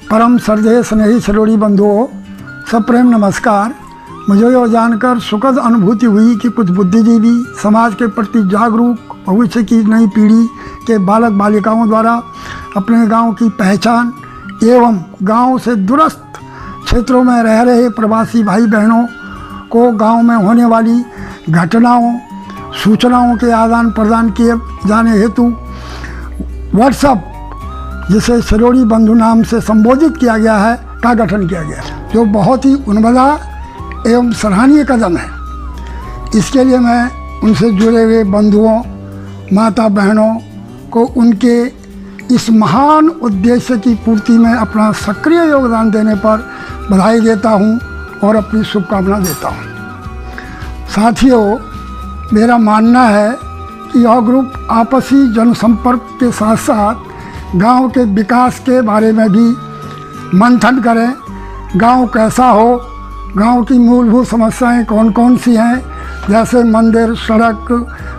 परम श्रद्धेय स्नेही सरोड़ी बंधुओं, सप्रेम नमस्कार। मुझे यह जानकर सुखद अनुभूति हुई कि कुछ बुद्धिजीवी समाज के प्रति जागरूक भविष्य की नई पीढ़ी के बालक बालिकाओं द्वारा अपने गांव की पहचान एवं गांव से दूरस्थ क्षेत्रों में रह रहे प्रवासी भाई बहनों को गांव में होने वाली घटनाओं सूचनाओं के आदान प्रदान किए जाने हेतु व्हाट्सएप, जिसे सरोड़ी बंधु नाम से संबोधित किया गया है, का गठन किया गया है, जो बहुत ही उन्मदा एवं सराहनीय कदम है। इसके लिए मैं उनसे जुड़े हुए बंधुओं, माता बहनों को उनके इस महान उद्देश्य की पूर्ति में अपना सक्रिय योगदान देने पर बधाई देता हूं और अपनी शुभकामना देता हूं। साथियों, मेरा मानना है कि यह ग्रुप आपसी जनसंपर्क के साथ साथ गांव के विकास के बारे में भी मंथन करें। गांव कैसा हो, गांव की मूलभूत समस्याएं कौन कौन सी हैं, जैसे मंदिर, सड़क,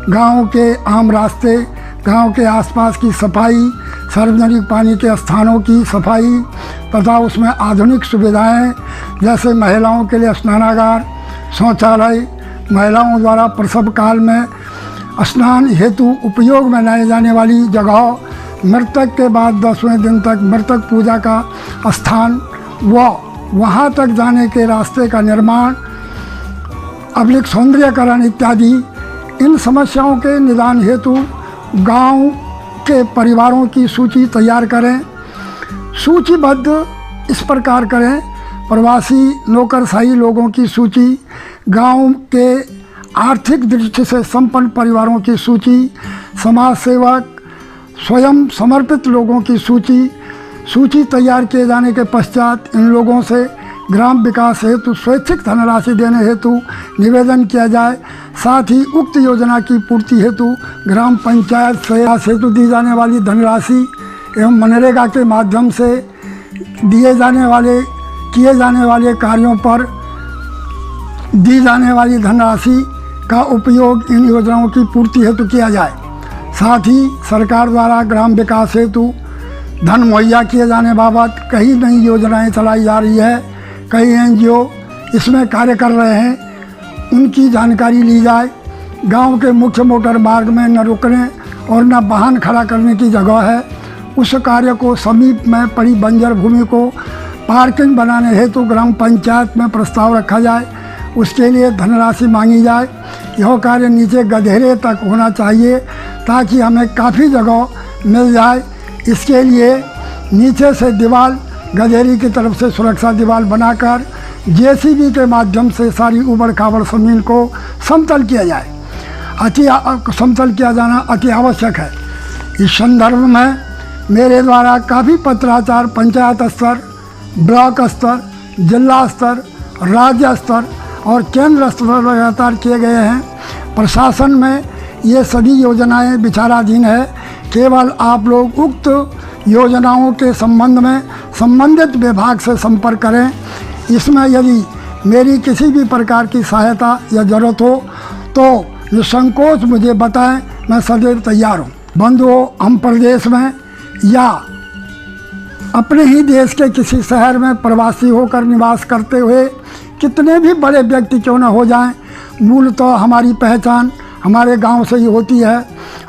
गांव के आम रास्ते, गांव के आसपास की सफाई, सार्वजनिक पानी के स्थानों की सफाई तथा उसमें आधुनिक सुविधाएं जैसे महिलाओं के लिए स्नानागार, शौचालय, महिलाओं द्वारा प्रसव काल में स्नान हेतु उपयोग में लाई जाने वाली जगह, मृतक के बाद 10वें दिन तक मृतक पूजा का स्थान व वहाँ तक जाने के रास्ते का निर्माण, अभिलिख सौंदर्यकरण इत्यादि। इन समस्याओं के निदान हेतु गांव के परिवारों की सूची तैयार करें। सूचीबद्ध इस प्रकार करें: प्रवासी नौकरशाही लोगों की सूची, गांव के आर्थिक दृष्टि से संपन्न परिवारों की सूची, समाज सेवक, स्वयं समर्पित लोगों की सूची। सूची तैयार किए जाने के पश्चात इन लोगों से ग्राम विकास हेतु स्वैच्छिक धनराशि देने हेतु निवेदन किया जाए। साथ ही उक्त योजना की पूर्ति हेतु ग्राम पंचायत से हेतु दी जाने वाली धनराशि एवं मनरेगा के माध्यम से किए जाने वाले कार्यों पर दी जाने वाली धनराशि का उपयोग इन योजनाओं की पूर्ति हेतु किया जाए। साथ ही सरकार द्वारा ग्राम विकास हेतु धन मुहैया किए जाने बाबत कई नई योजनाएं चलाई जा रही है। कई एनजीओ इसमें कार्य कर रहे हैं, उनकी जानकारी ली जाए। गांव के मुख्य मोटर मार्ग में न रुकने और न वाहन खड़ा करने की जगह है, उस कार्य को समीप में पड़ी बंजर भूमि को पार्किंग बनाने हेतु ग्राम पंचायत में प्रस्ताव रखा जाए, उसके लिए धनराशि मांगी जाए। यह कार्य नीचे गधेरे तक होना चाहिए ताकि हमें काफ़ी जगह मिल जाए। इसके लिए नीचे से दीवार गधेरी की तरफ से सुरक्षा दीवार बनाकर जेसीबी के माध्यम से सारी उबड़ खाबड़ ज़मीन को समतल किया जाए। समतल किया जाना अति आवश्यक है। इस संदर्भ में मेरे द्वारा काफ़ी पत्राचार पंचायत स्तर, ब्लॉक स्तर, जिला स्तर, राज्य स्तर और केंद्र स्तर पर लगातार किए गए हैं। प्रशासन में ये सभी योजनाएं विचाराधीन है। केवल आप लोग उक्त योजनाओं के संबंध में संबंधित विभाग से संपर्क करें। इसमें यदि मेरी किसी भी प्रकार की सहायता या ज़रूरत हो तो निसंकोच मुझे बताएं, मैं सदैव तैयार हूँ। बंधुओं, हम प्रदेश में या अपने ही देश के किसी शहर में प्रवासी होकर निवास करते हुए कितने भी बड़े व्यक्ति क्यों न हो जाएं, मूलतः हमारी पहचान हमारे गांव से ही होती है।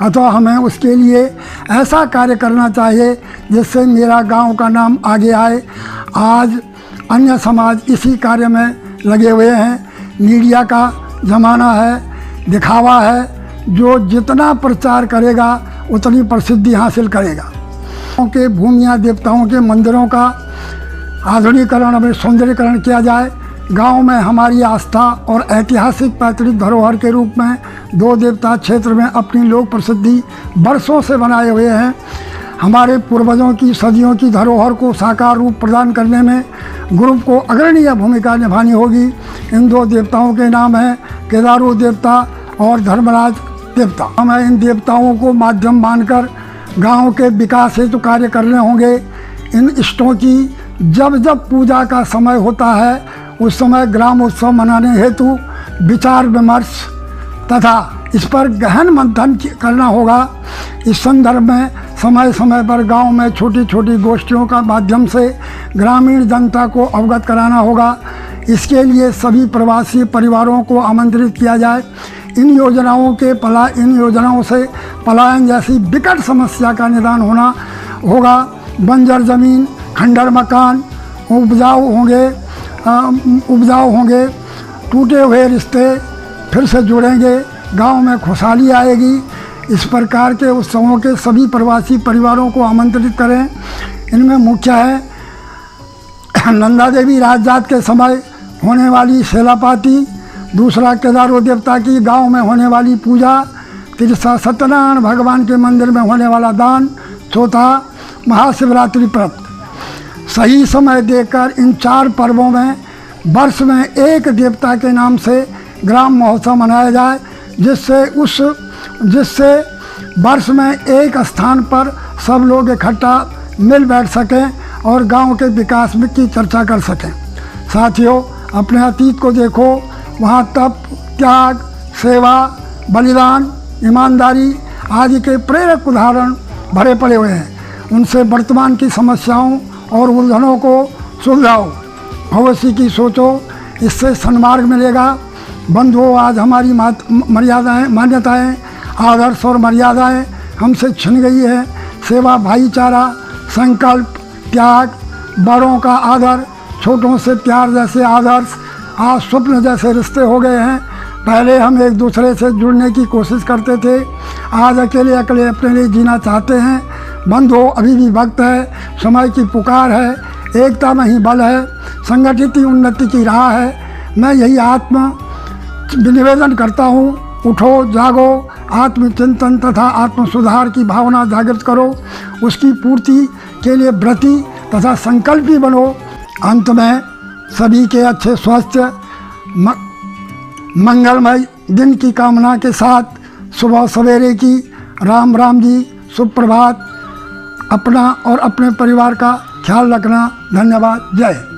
अतः हमें उसके लिए ऐसा कार्य करना चाहिए जिससे मेरा गांव का नाम आगे आए। आज अन्य समाज इसी कार्य में लगे हुए हैं। मीडिया का ज़माना है, दिखावा है, जो जितना प्रचार करेगा उतनी प्रसिद्धि हासिल करेगा। के भूमिया देवताओं के मंदिरों का आधुनिकीकरण और सौंदर्यीकरण किया जाए। गांव में हमारी आस्था और ऐतिहासिक पैतृक धरोहर के रूप में 2 देवता क्षेत्र में अपनी लोक प्रसिद्धि वर्षों से बनाए हुए हैं। हमारे पूर्वजों की सदियों की धरोहर को साकार रूप प्रदान करने में ग्रुप को अग्रणीय भूमिका निभानी होगी। इन 2 देवताओं के नाम हैं केदारू देवता और धर्मराज देवता। हमें इन देवताओं को माध्यम मानकर गांव के विकास हेतु कार्य करने होंगे। इन इष्टों की जब जब पूजा का समय होता है उस समय ग्राम उत्सव मनाने हेतु विचार विमर्श तथा इस पर गहन मंथन करना होगा। इस संदर्भ में समय समय पर गांव में छोटी छोटी गोष्ठियों का माध्यम से ग्रामीण जनता को अवगत कराना होगा। इसके लिए सभी प्रवासी परिवारों को आमंत्रित किया जाए। इन योजनाओं से पलायन जैसी विकट समस्या का निदान होना होगा। बंजर ज़मीन, खंडर मकान उपजाऊ होंगे, टूटे हुए रिश्ते फिर से जुड़ेंगे, गांव में खुशहाली आएगी। इस प्रकार के उत्सवों के सभी प्रवासी परिवारों को आमंत्रित करें। इनमें मुख्य है नंदा देवी राजजात के समय होने वाली शेलापाती, दूसरा केदारो देवता की गांव में होने वाली पूजा, तीसरा सत्यनारायण भगवान के मंदिर में होने वाला दान, चौथा महाशिवरात्रि व्रत। सही समय देखकर इन 4 पर्वों में वर्ष में एक देवता के नाम से ग्राम महोत्सव मनाया जाए, जिससे वर्ष में एक स्थान पर सब लोग इकट्ठा मिल बैठ सकें और गांव के विकास में की चर्चा कर सकें। साथियों, अपने अतीत को देखो, वहाँ तप, त्याग, सेवा, बलिदान, ईमानदारी आदि के प्रेरक उदाहरण भरे पड़े हुए हैं। उनसे वर्तमान की समस्याओं और उलझनों को सुलझाओ, भविष्य की सोचो, इससे सन्मार्ग मिलेगा। बंधुओं, आज हमारी मान्यताएं, आदर्श और मर्यादाएं हमसे छिन गई है। सेवा, भाईचारा, संकल्प, त्याग, बड़ों का आदर, छोटों से प्यार जैसे आदर्श आज स्वप्न जैसे रिश्ते हो गए हैं। पहले हम एक दूसरे से जुड़ने की कोशिश करते थे, आज अकेले अपने लिए जीना चाहते हैं। बंधुओं, अभी भी वक्त है, समय की पुकार है, एकता में ही बल है, संगठित ही उन्नति की राह है। मैं यही निवेदन करता हूँ, उठो, जागो, आत्मचिंतन तथा आत्म सुधार की भावना जागृत करो, उसकी पूर्ति के लिए व्रती तथा संकल्पी बनो। अंत में सभी के अच्छे स्वास्थ्य, मंगलमय दिन की कामना के साथ सुबह सवेरे की राम जी, सुप्रभात। अपना और अपने परिवार का ख्याल रखना। धन्यवाद। जय हिंद।